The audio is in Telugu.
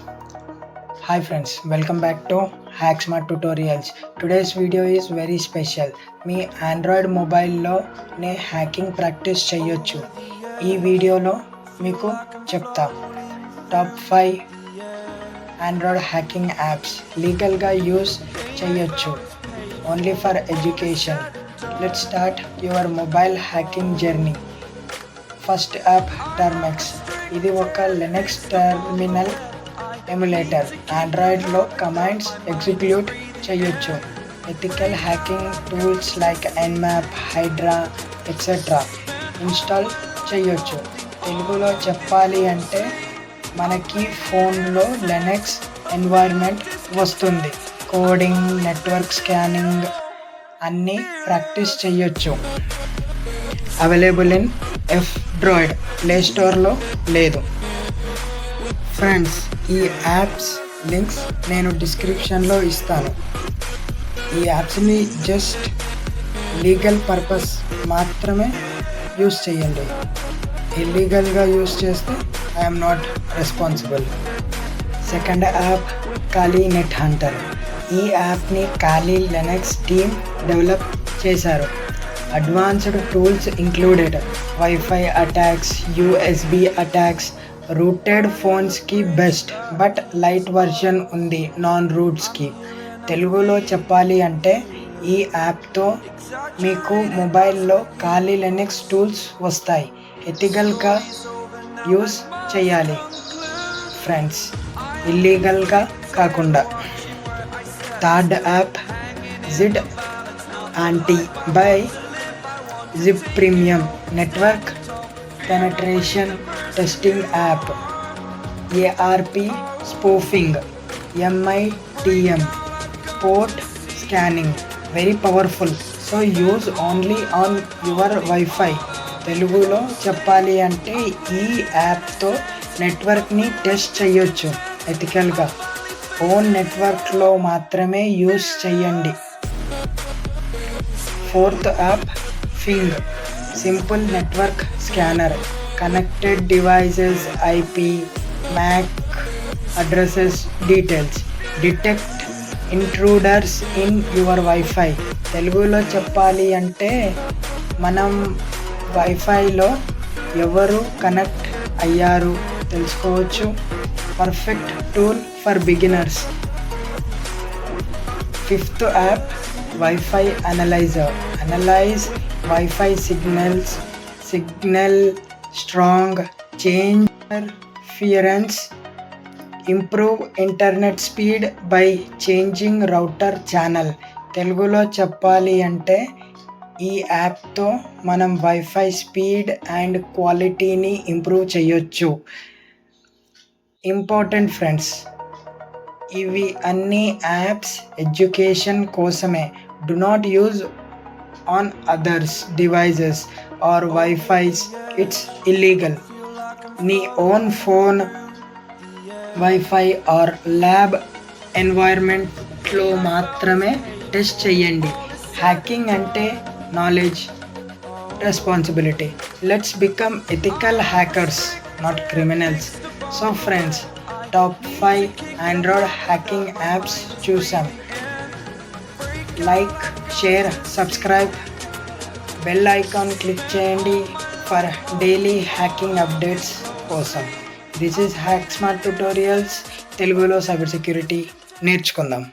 Hi friends, welcome back to Hack Smart Tutorials. Today's video is very special. మీ ఆండ్రాయిడ్ మొబైల్లోనే హ్యాకింగ్ ప్రాక్టీస్ చేయొచ్చు. ఈ వీడియోలో మీకు చెప్తా టాప్ 5 ఆండ్రాయిడ్ హ్యాకింగ్ యాప్స్ లీగల్గా యూస్ చేయొచ్చు only for education. Let's start your mobile hacking journey. First app Termux. ఇది ఒక లినక్స్ టెర్మినల్ ఎమ్యులేటర్. ఆండ్రాయిడ్లో కమాండ్స్ ఎగ్జిక్యూట్ చేయొచ్చు. Ethical hacking tools like Nmap, Hydra etcetera install చేయొచ్చు. తెలుగులో చెప్పాలి అంటే మనకి ఫోన్లో లినక్స్ ఎన్వైర్న్మెంట్ వస్తుంది. కోడింగ్, నెట్వర్క్ స్కానింగ్ అన్నీ ప్రాక్టీస్ చేయొచ్చు. అవైలబుల్ ఇన్ F-Droid, ప్లే స్టోర్లో లేదు. ఫ్రెండ్స్, ఈ యాప్స్ లింక్స్ నేను డిస్క్రిప్షన్లో ఇస్తాను. ఈ యాప్స్ని జస్ట్ లీగల్ పర్పస్ మాత్రమే యూస్ చేయండి. ఇల్లీగల్గా యూస్ చేస్తే I'm not responsible. Second app Kali net hunter. ఈ యాప్ని కాలీ లినక్స్ టీమ్ డెవలప్ చేశారు. Advanced tools included wifi attacks, USB attacks. Rooted ఫోన్స్కి బెస్ట్, బట్ లైట్ వర్షన్ ఉంది నాన్ రూట్స్కి. తెలుగులో చెప్పాలి అంటే ఈ యాప్తో మీకు మొబైల్లో ఖాళీ లినక్స్ టూల్స్ వస్తాయి. ఎథికల్గా యూస్ చేయాలి ఫ్రెండ్స్, ఇల్లీగల్గా కాకుండా. Third app zANTI by Zimperium. Network penetration testing app. ARP spoofing, MITM port scanning. Very powerful, so use only on your wifi. తెలుగులో చెప్పాలి అంటే ఈ యాప్తో నెట్వర్క్ని టెస్ట్ చేయొచ్చు ఎథికల్గా. ఓన్ నెట్వర్క్లో మాత్రమే యూస్ చేయండి. Fourth app ఫింగ్. Simple network scanner. Connected devices, IP, MAC addresses details. Detect intruders in your wifi. తెలుగులో చెప్పాలి అంటే మనం వైఫైలో ఎవరు కనెక్ట్ అయ్యారు తెలుసుకోవచ్చు. Perfect tool for beginners. Fifth app wifi analyser. Analyse wifi signal strong, change interference, improve internet speed by changing router channel. తెలుగులో చెప్పాలి అంటే ఈ యాప్తో మనం వైఫై స్పీడ్ అండ్ క్వాలిటీని ఇంప్రూవ్ చేయొచ్చు. ఇంపార్టెంట్ ఫ్రెండ్స్, ఇవి అన్ని యాప్స్ ఎడ్యుకేషన్ కోసమే. Do not use on others devices or wifis, it's illegal. నీ own phone, wifi or lab ఎన్వైర్న్మెంట్లో మాత్రమే టెస్ట్ చేయండి. హ్యాకింగ్ అంటే knowledge, responsibility. Let's become ethical hackers, not criminals. So friends, top 5 Android hacking apps చూసాం. Like, share, subscribe, bell icon click చేయండి ఫర్ డైలీ హ్యాకింగ్ అప్డేట్స్ కోసం. This is Hack Smart Tutorials. తెలుగులో సైబర్ సెక్యూరిటీ నేర్చుకుందాం.